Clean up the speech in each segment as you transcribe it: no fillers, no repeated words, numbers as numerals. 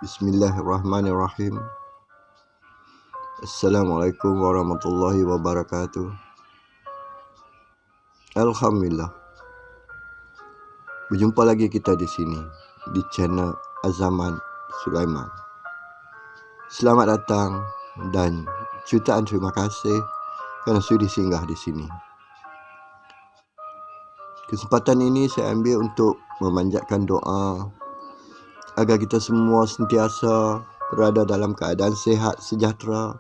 Bismillahirrahmanirrahim. Assalamualaikum warahmatullahi wabarakatuh. Alhamdulillah, berjumpa lagi kita di sini di channel Azaman Sulaiman. Selamat datang dan jutaan terima kasih kerana sudi singgah di sini. Kesempatan ini saya ambil untuk memanjatkan doa agar kita semua sentiasa berada dalam keadaan sehat, sejahtera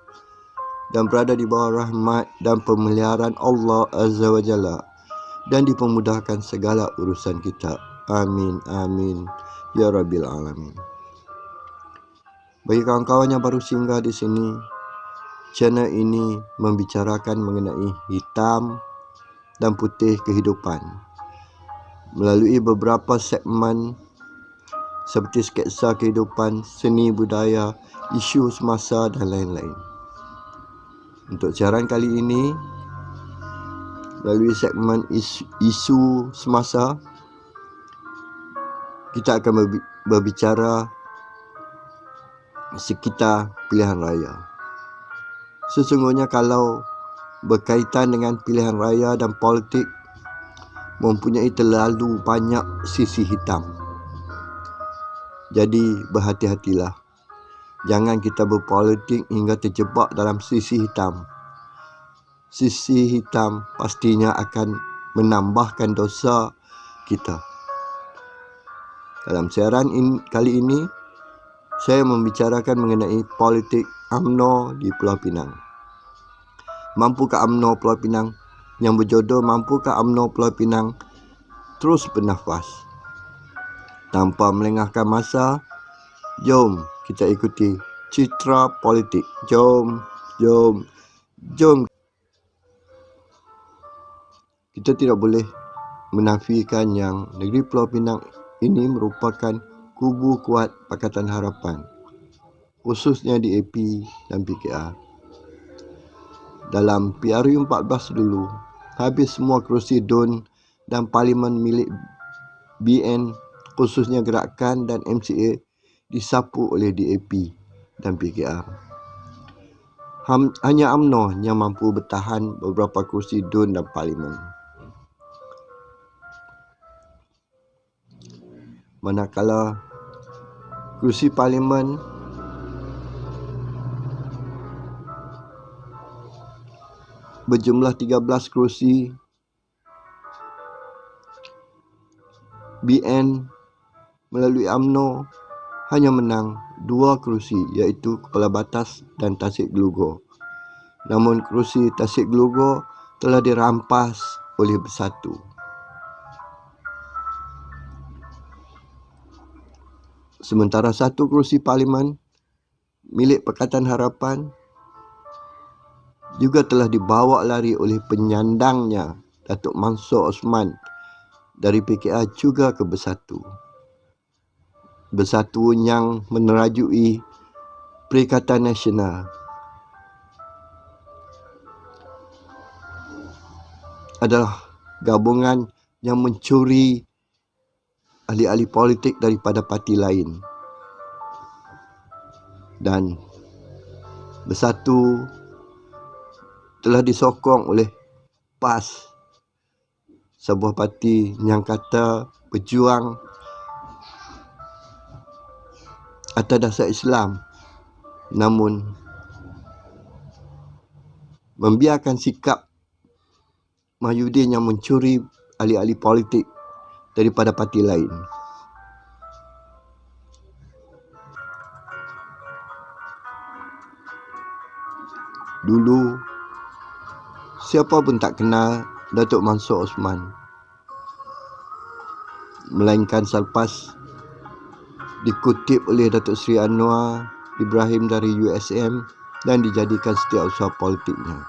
dan berada di bawah rahmat dan pemeliharaan Allah Azza wa Jalla dan dipermudahkan segala urusan kita. Amin, amin, ya Rabbil Alamin. Bagi kawan-kawan yang baru singgah di sini, channel ini membicarakan mengenai hitam dan putih kehidupan melalui beberapa segmen seperti sketsa kehidupan, seni budaya, isu semasa dan lain-lain. Untuk siaran kali ini, melalui segmen isu semasa, kita akan berbicara sekitar pilihan raya. Sesungguhnya kalau berkaitan dengan pilihan raya dan politik, mempunyai terlalu banyak sisi hitam. Jadi berhati-hatilah. Jangan kita berpolitik hingga terjebak dalam sisi hitam. Sisi hitam pastinya akan menambahkan dosa kita. Dalam siaran kali ini, saya membicarakan mengenai politik UMNO di Pulau Pinang. Mampukah UMNO Pulau Pinang yang berjodoh, mampukah UMNO Pulau Pinang terus bernafas? Tanpa melengahkan masa, jom kita ikuti citra politik. Jom. Kita tidak boleh menafikan yang negeri Pulau Pinang ini merupakan kubu kuat Pakatan Harapan, khususnya di AP dan PKR. Dalam PRU 14 dulu, habis semua kerusi DUN dan parlimen milik BN, khususnya gerakan dan MCA, disapu oleh DAP dan PKR. Hanya UMNO yang mampu bertahan beberapa kursi DUN dan parlimen. Manakala kursi parlimen berjumlah 13 kursi, BN melalui UMNO hanya menang 2 kerusi, iaitu Kepala Batas dan Tasik Gelugor. Namun kerusi Tasik Gelugor telah dirampas oleh Bersatu. Sementara 1 kerusi parlimen milik Pakatan Harapan juga telah dibawa lari oleh penyandangnya, Datuk Mansor Osman dari PKR juga ke Bersatu. Bersatu yang menerajui Perikatan Nasional adalah gabungan yang mencuri ahli-ahli politik daripada parti lain. Dan Bersatu telah disokong oleh PAS, sebuah parti yang kata berjuang atas dasar Islam, namun membiarkan sikap Mahyudin yang mencuri ahli-ahli politik daripada parti lain. Dulu, siapa pun tak kenal Datuk Mansor Osman, melainkan selepas dikutip oleh Datuk Seri Anwar Ibrahim dari USM dan dijadikan setiausaha politiknya.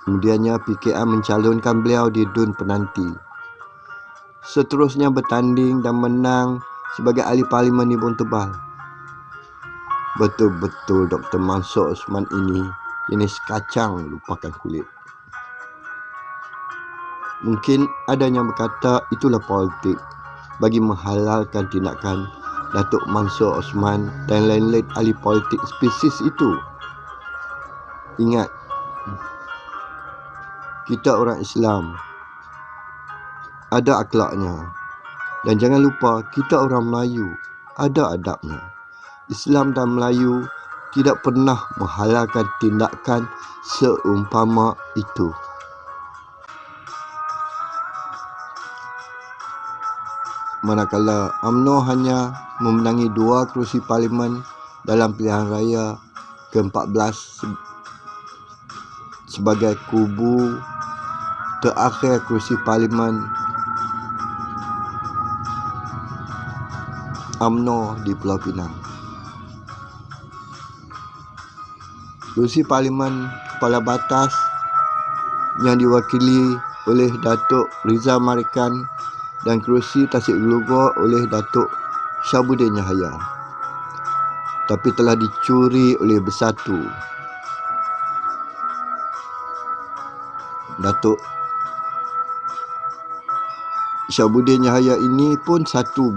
Kemudiannya PKR mencalonkan beliau di DUN penanti. Seterusnya bertanding dan menang sebagai ahli parlimen di Bun Tebal. Betul-betul Dr. Mansor Osman ini jenis kacang lupakan kulit. Mungkin ada yang berkata itulah politik bagi menghalalkan tindakan Datuk Mansur Osman dan lain-lain ahli politik spesies itu. Ingat, kita orang Islam ada akhlaknya. Dan jangan lupa, kita orang Melayu ada adabnya. Islam dan Melayu tidak pernah menghalalkan tindakan seumpama itu. Manakala UMNO hanya memenangi 2 kerusi parlimen dalam pilihan raya ke-14 sebagai kubu terakhir kerusi parlimen UMNO di Pulau Pinang. Kerusi parlimen kepala batas yang diwakili oleh Datuk Rizal Marikan dan kerusi Tasik Gelugor oleh Datuk Syabuddin Yahaya, tapi telah dicuri oleh Bersatu. Datuk Syabuddin Yahaya ini pun satu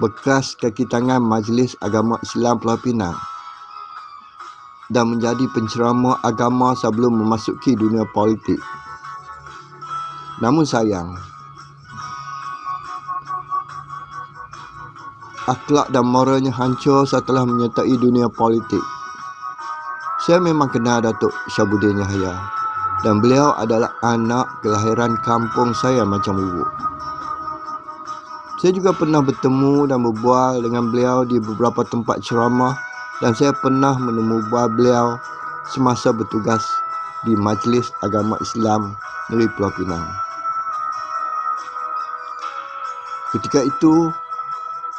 bekas kaki tangan Majlis Agama Islam Pulau Pinang dan menjadi penceramah agama sebelum memasuki dunia politik. Namun sayang, akhlak dan moralnya hancur setelah menyertai dunia politik. Saya memang kenal Datuk Syabuddin Yahaya dan beliau adalah anak kelahiran kampung saya macam bubuk. Saya juga pernah bertemu dan berbual dengan beliau di beberapa tempat ceramah dan saya pernah menemui beliau semasa bertugas di Majlis Agama Islam Negeri Pulau Pinang. Ketika itu,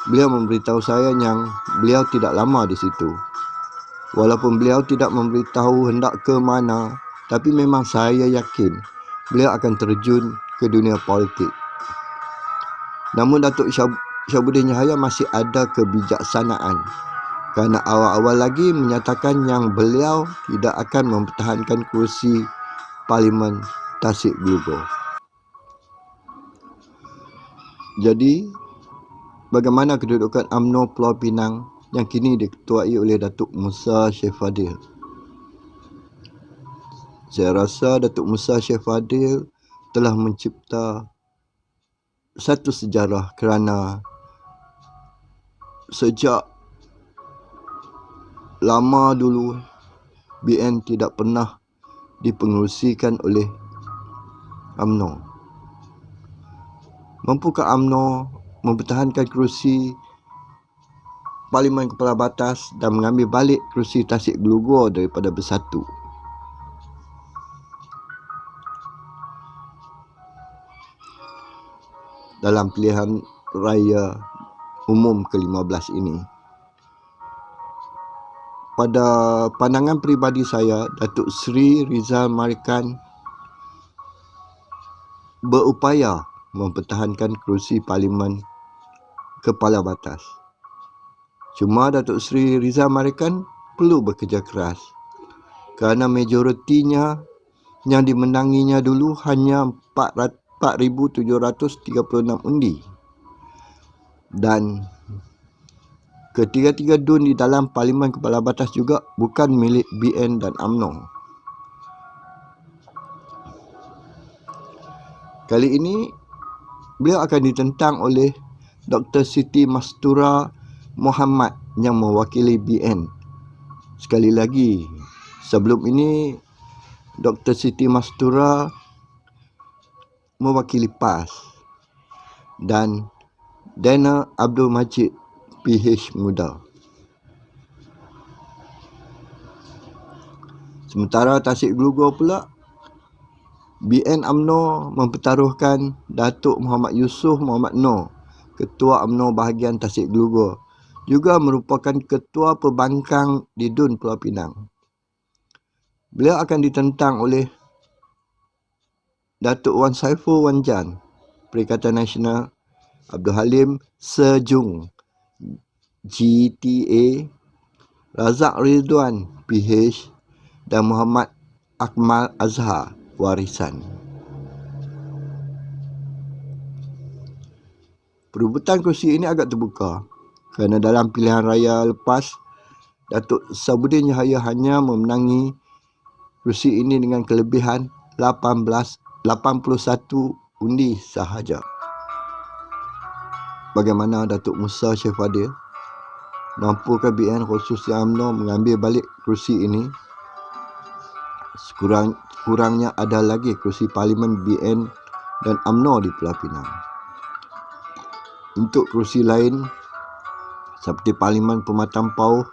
beliau memberitahu saya yang beliau tidak lama di situ. Walaupun beliau tidak memberitahu hendak ke mana, tapi memang saya yakin beliau akan terjun ke dunia politik. Namun Datuk Syabuddin Yahaya masih ada kebijaksanaan kerana awal-awal lagi menyatakan yang beliau tidak akan mempertahankan kerusi Parlimen Tasik Gelugor. Jadi, bagaimana kedudukan UMNO Pulau Pinang yang kini diketuai oleh Datuk Musa Sheikh Fadil? Saya rasa Datuk Musa Sheikh Fadil telah mencipta satu sejarah kerana sejak lama dulu BN tidak pernah dipengerusikan oleh UMNO. Mampukah UMNO mempertahankan kerusi Parlimen Kepala Batas dan mengambil balik kerusi Tasik Gelugor daripada Bersatu? Dalam pilihan raya umum ke-15 ini. Pada pandangan peribadi saya, Datuk Seri Rizal Marikan berupaya mempertahankan kerusi Parlimen Kepala Batas. Cuma Datuk Seri Rizal Marikan perlu bekerja keras kerana majoritinya yang dimenanginya dulu hanya 4,736 undi. Dan ketiga-tiga dun di dalam Parlimen Kepala Batas juga bukan milik BN dan UMNO. Kali ini, beliau akan ditentang oleh Dr. Siti Mastura Muhammad yang mewakili BN. Sekali lagi, sebelum ini Dr. Siti Mastura mewakili PAS dan Dana Abdul Majid PH Muda. Sementara Tasik Gelugor pula, BN UMNO mempertaruhkan Datuk Muhammad Yusof Muhammad Noor, Ketua UMNO bahagian Tasik Gelugor, juga merupakan Ketua Pembangkang di Dun Pulau Pinang. Beliau akan ditentang oleh Datuk Wan Saiful Wan Jan, Perikatan Nasional, Abdul Halim Sejung, GTA, Razak Ridwan, PH, dan Muhammad Akmal Azhar, Warisan. Perebutan kursi ini agak terbuka kerana dalam pilihan raya lepas, Datuk Sabudin Yahaya hanya memenangi kursi ini dengan kelebihan 81 undi sahaja. Bagaimana Datuk Musa Syed Fadil? Mampukah BN khususnya UMNO mengambil balik kursi ini? Kurangnya ada lagi kursi Parlimen BN dan UMNO di Pulau Pinang. Untuk kursi lain seperti Parlimen Pematang Pauh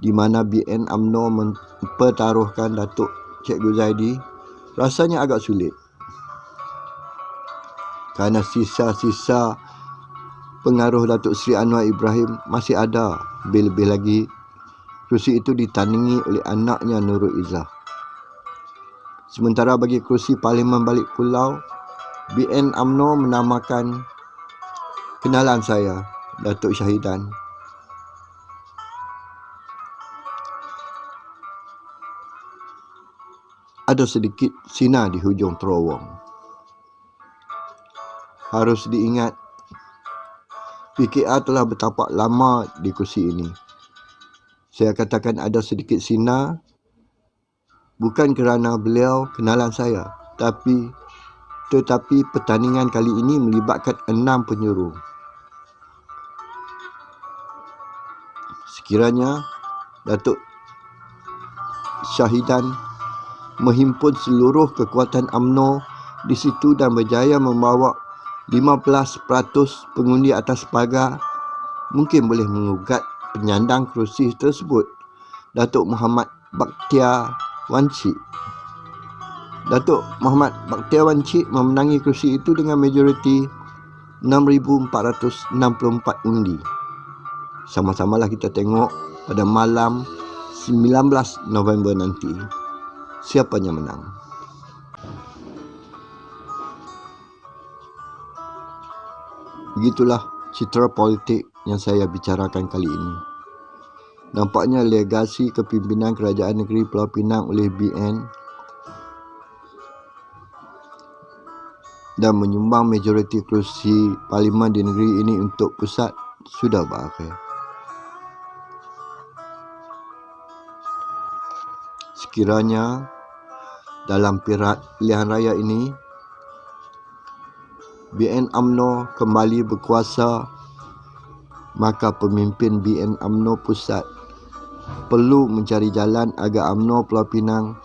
di mana BN UMNO mempertaruhkan Datuk Cikgu Zaidi, rasanya agak sulit kerana sisa-sisa pengaruh Datuk Seri Anwar Ibrahim masih ada. Lebih-lebih lagi kursi itu ditandingi oleh anaknya Nurul Izzah. Sementara bagi kursi Parlimen Balik Pulau, BN UMNO menamakan kenalan saya, Datuk Syahidan. Ada sedikit sinar di hujung terowong. Harus diingat, PKR telah bertapak lama di kursi ini. Saya katakan ada sedikit sinar bukan kerana beliau kenalan saya, tetapi pertandingan kali ini melibatkan 6 penyuruh. Sekiranya Datuk Syahidan menghimpun seluruh kekuatan UMNO di situ dan berjaya membawa 15% pengundi atas pagar, mungkin boleh mengugat penyandang kerusi tersebut, Datuk Muhammad Bakhtiar Wan Cik. Datuk Muhammad Bakhtiar Wan Cik memenangi kerusi itu dengan majoriti 6,464 undi. Sama-samalah kita tengok pada malam 19 November nanti siapa yang menang. Begitulah citra politik yang saya bicarakan kali ini. Nampaknya legasi kepimpinan Kerajaan Negeri Pulau Pinang oleh BN dan menyumbang majoriti kerusi Parlimen di negeri ini untuk pusat sudah berakhir. Sekiranya dalam pilihan raya ini BN UMNO kembali berkuasa, maka pemimpin BN UMNO pusat perlu mencari jalan agar UMNO Pulau Pinang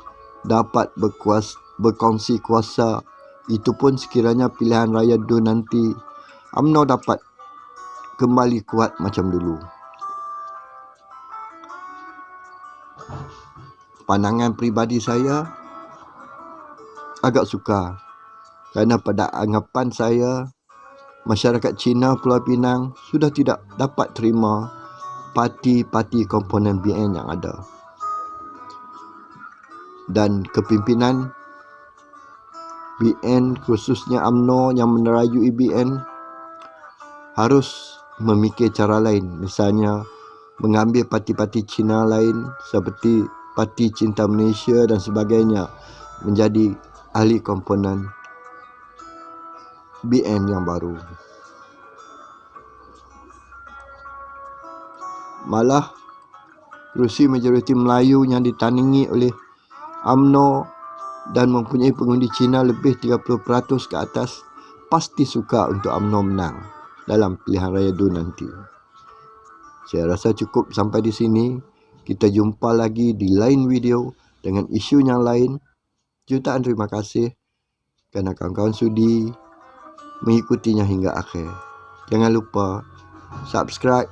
dapat berkongsi kuasa. Itu pun sekiranya pilihan raya DUN nanti UMNO dapat kembali kuat macam dulu. Pandangan peribadi saya agak sukar kerana pada anggapan saya masyarakat Cina Pulau Pinang sudah tidak dapat terima parti-parti komponen BN yang ada. Dan kepimpinan BN khususnya UMNO yang menerajui BN harus memikir cara lain. Misalnya mengambil parti-parti Cina lain seperti Parti Cinta Malaysia dan sebagainya menjadi ahli komponen BN yang baru. Malah kerusi majoriti Melayu yang ditandingi oleh UMNO dan mempunyai pengundi Cina lebih 30% ke atas, pasti suka untuk UMNO menang dalam pilihan raya DUN nanti. Saya rasa cukup sampai di sini. Kita jumpa lagi di lain video dengan isu yang lain. Jutaan terima kasih kerana kawan-kawan sudi mengikutinya hingga akhir. Jangan lupa subscribe,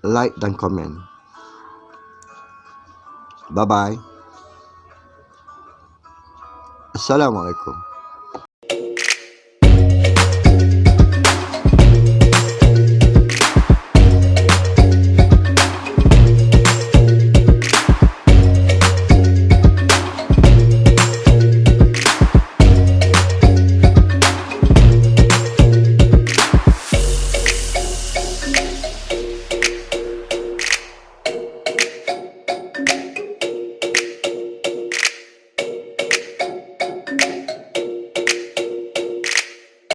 like dan komen. Bye-bye. Assalamualaikum.